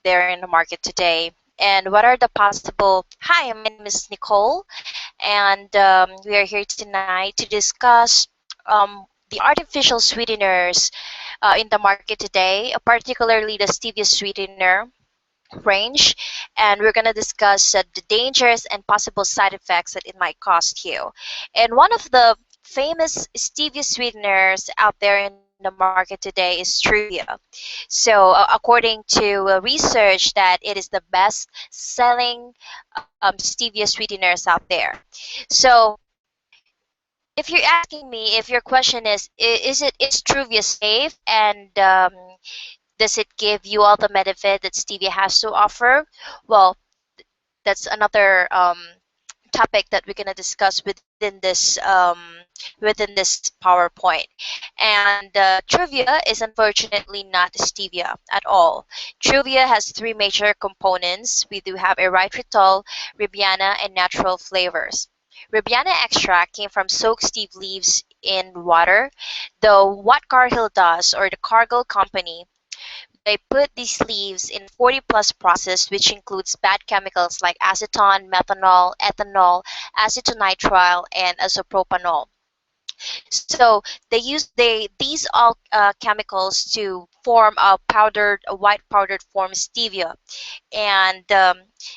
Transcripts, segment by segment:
there in the market today, and what are the possible. Hi, my name is Nicole, and we are here tonight to discuss the artificial sweeteners in the market today, particularly the stevia sweetener range, and we're going to discuss the dangers and possible side effects that it might cost you. And one of the famous stevia sweeteners out there in the market today is Truvia. So, according to research, that it is the best selling stevia sweeteners out there. So, if you're asking me, if your question is Truvia safe, and does it give you all the benefit that stevia has to offer? Well, that's another topic that we're going to discuss within this PowerPoint. And Truvia is unfortunately not stevia at all. Truvia has three major components. We do have erythritol, ribiana, and natural flavors. Ribiana extract came from soaked steve leaves in water, though what Cargill does, or the Cargill company, they put these leaves in 40 plus process, which includes bad chemicals like acetone, methanol, ethanol, acetonitrile, and isopropanol. So they use these all chemicals to form a white powdered form stevia. And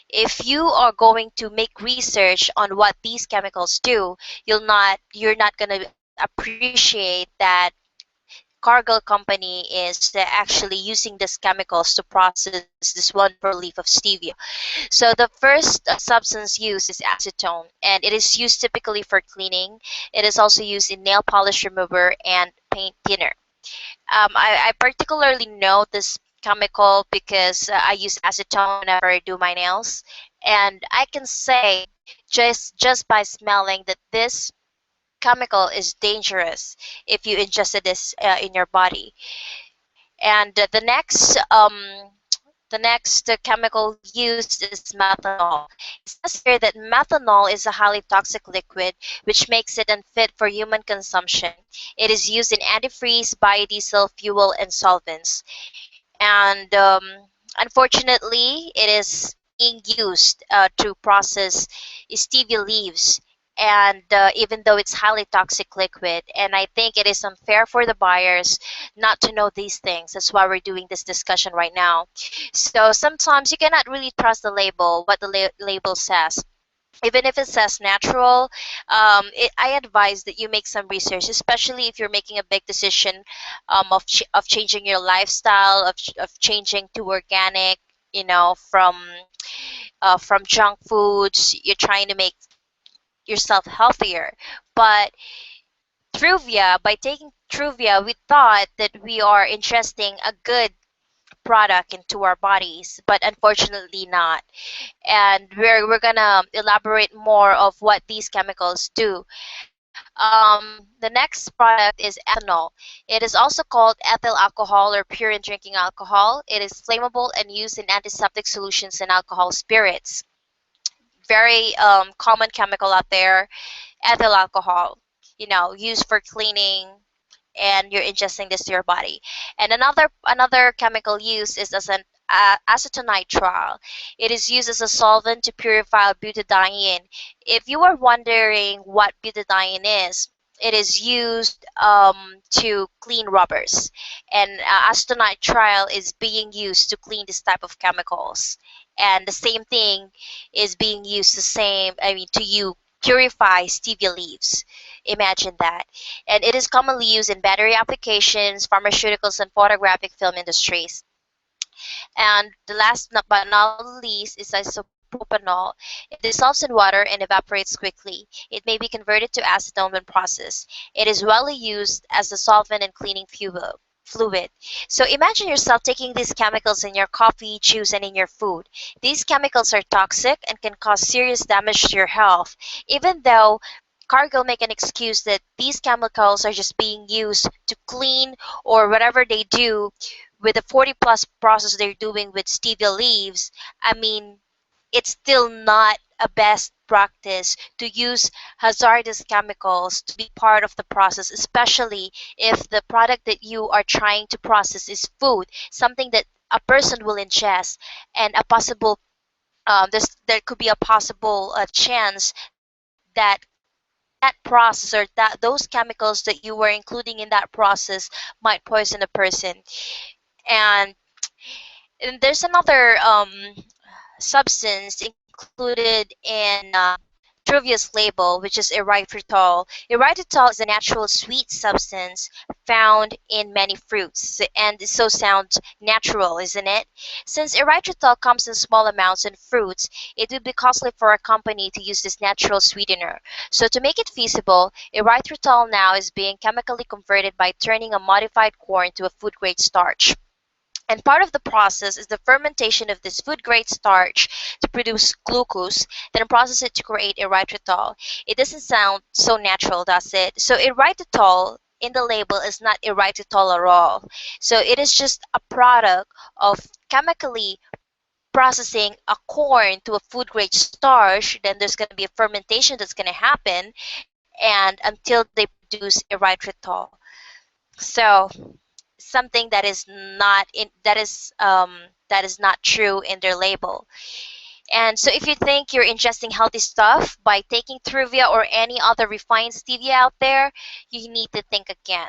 if you are going to make research on what these chemicals do, you're not going to appreciate that Cargill company is actually using these chemicals to process this wonderful leaf of stevia. So the first substance used is acetone, and it is used typically for cleaning. It is also used in nail polish remover and paint thinner. I particularly know this chemical because I use acetone whenever I do my nails, and I can say just by smelling that this chemical is dangerous if you ingested this in your body. And the next chemical used is methanol. It says here that methanol is a highly toxic liquid, which makes it unfit for human consumption. It is used in antifreeze, biodiesel, fuel, and solvents. And unfortunately, it is being used to process stevia leaves. And even though it's highly toxic liquid, and I think it is unfair for the buyers not to know these things. That's why we're doing this discussion right now. So sometimes you cannot really trust the label, what the label says. Even if it says natural, I advise that you make some research, especially if you're making a big decision of changing your lifestyle, of changing to organic, from junk foods. You're trying to make yourself healthier. But Truvia, by taking Truvia, we thought that we are ingesting a good product into our bodies, but unfortunately not. And we're gonna elaborate more of what these chemicals do. The next product is ethanol. It is also called ethyl alcohol or pure in drinking alcohol. It is flammable and used in antiseptic solutions and alcohol spirits. Very common chemical out there, ethyl alcohol, used for cleaning, and you're ingesting this to your body. And another chemical used is as an acetonitrile. It is used as a solvent to purify butadiene. If you are wondering what butadiene is, it is used to clean rubbers, and acetonitrile is being used to clean this type of chemicals. And the same thing is being used to you purify stevia leaves. Imagine that. And it is commonly used in battery applications, pharmaceuticals, and photographic film industries. And the last but not least is isopropanol. It dissolves in water and evaporates quickly. It may be converted to acetone when processed. It is widely used as a solvent and cleaning fluid. So imagine yourself taking these chemicals in your coffee, juice, and in your food. These chemicals are toxic and can cause serious damage to your health, even though Cargill make an excuse that these chemicals are just being used to clean or whatever they do with the 40 plus process they're doing with stevia leaves. I mean, it's still not a best practice to use hazardous chemicals to be part of the process, especially if the product that you are trying to process is food, something that a person will ingest, and a possible there could be a possible chance that that process or that those chemicals that you were including in that process might poison a person. And, there's another substance included in Truvia's label, which is erythritol. Erythritol is a natural sweet substance found in many fruits, and it so sounds natural, isn't it? Since erythritol comes in small amounts in fruits, it would be costly for a company to use this natural sweetener. So to make it feasible, erythritol now is being chemically converted by turning a modified corn to a food-grade starch. And part of the process is the fermentation of this food-grade starch to produce glucose, then process it to create erythritol. It doesn't sound so natural, does it? So erythritol in the label is not erythritol at all. So it is just a product of chemically processing a corn to a food-grade starch. Then there's going to be a fermentation that's going to happen, and until they produce erythritol. So something that is not in that is not true in their label. And so if you think you're ingesting healthy stuff by taking Truvia or any other refined stevia out there, you need to think again.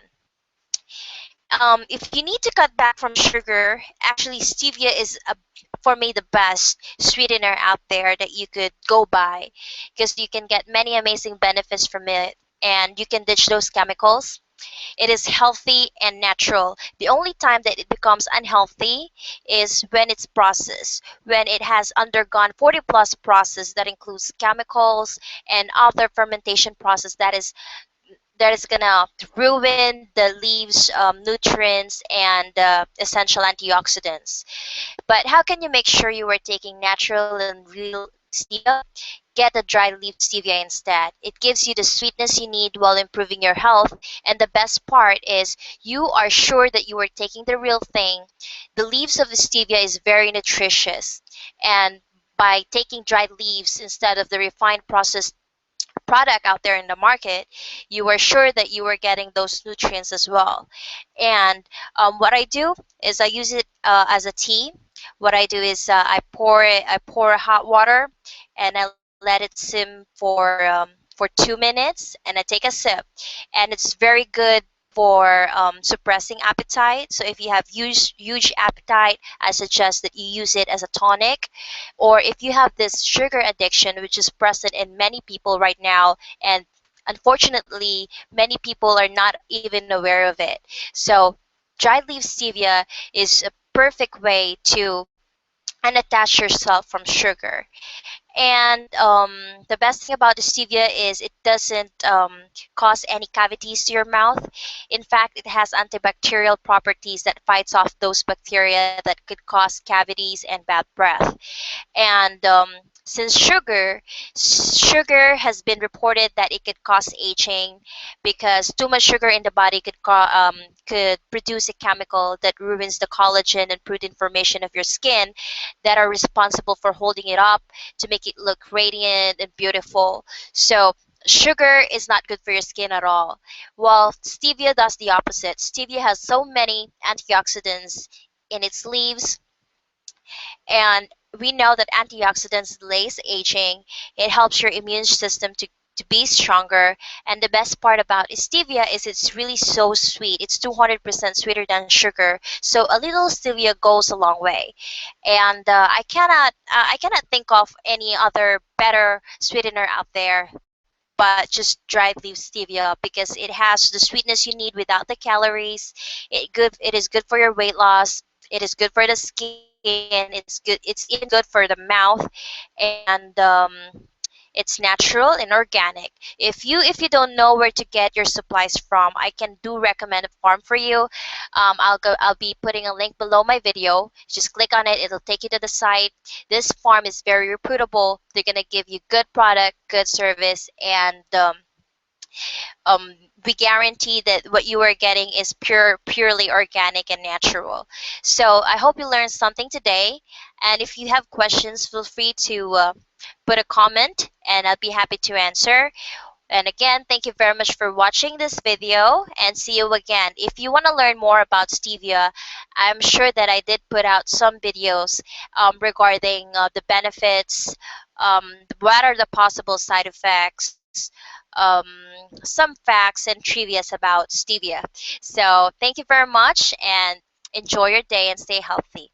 If you need to cut back from sugar, actually stevia is for me the best sweetener out there that you could go by, because you can get many amazing benefits from it, and you can ditch those chemicals. It is healthy and natural. The only time that it becomes unhealthy is when it's processed, when it has undergone 40 plus process that includes chemicals and other fermentation process that is gonna ruin the leaves nutrients and essential antioxidants. But how can you make sure you are taking natural and real stevia? Get a dry leaf stevia instead. It gives you the sweetness you need while improving your health. And the best part is you are sure that you are taking the real thing. The leaves of the stevia is very nutritious. And by taking dried leaves instead of the refined processed product out there in the market, you are sure that you are getting those nutrients as well. And what I do is I use it as a tea. What I do is I pour hot water, and I let it sim for 2 minutes, and I take a sip. And it's very good for suppressing appetite. So if you have huge appetite, I suggest that you use it as a tonic. Or if you have this sugar addiction, which is present in many people right now, and unfortunately, many people are not even aware of it. So dried leaf stevia is a perfect way to unattach yourself from sugar. And the best thing about the stevia is it doesn't cause any cavities to your mouth. In fact, it has antibacterial properties that fights off those bacteria that could cause cavities and bad breath. And since sugar has been reported that it could cause aging, because too much sugar in the body could produce a chemical that ruins the collagen and protein formation of your skin that are responsible for holding it up to make it look radiant and beautiful. So sugar is not good for your skin at all. While stevia does the opposite. Stevia has so many antioxidants in its leaves, and we know that antioxidants delays aging. It helps your immune system to be stronger. And the best part about stevia is it's really so sweet. It's 200% sweeter than sugar. So a little stevia goes a long way. And I cannot think of any other better sweetener out there but just dried leaf stevia, because it has the sweetness you need without the calories. It is good for your weight loss. It is good for the skin. It's even good for the mouth, and it's natural and organic. If you don't know where to get your supplies from, I can do recommend a farm for you. I'll be putting a link below my video. Just click on it. It'll take you to the site. This farm is very reputable. They're gonna give you good product, good service, and um, we guarantee that what you are getting is purely organic and natural. So I hope you learned something today. And if you have questions, feel free to put a comment, and I'll be happy to answer. And again, thank you very much for watching this video, and see you again. If you want to learn more about stevia, I'm sure that I did put out some videos regarding the benefits, what are the possible side effects, some facts and trivias about stevia. So thank you very much, and enjoy your day and stay healthy.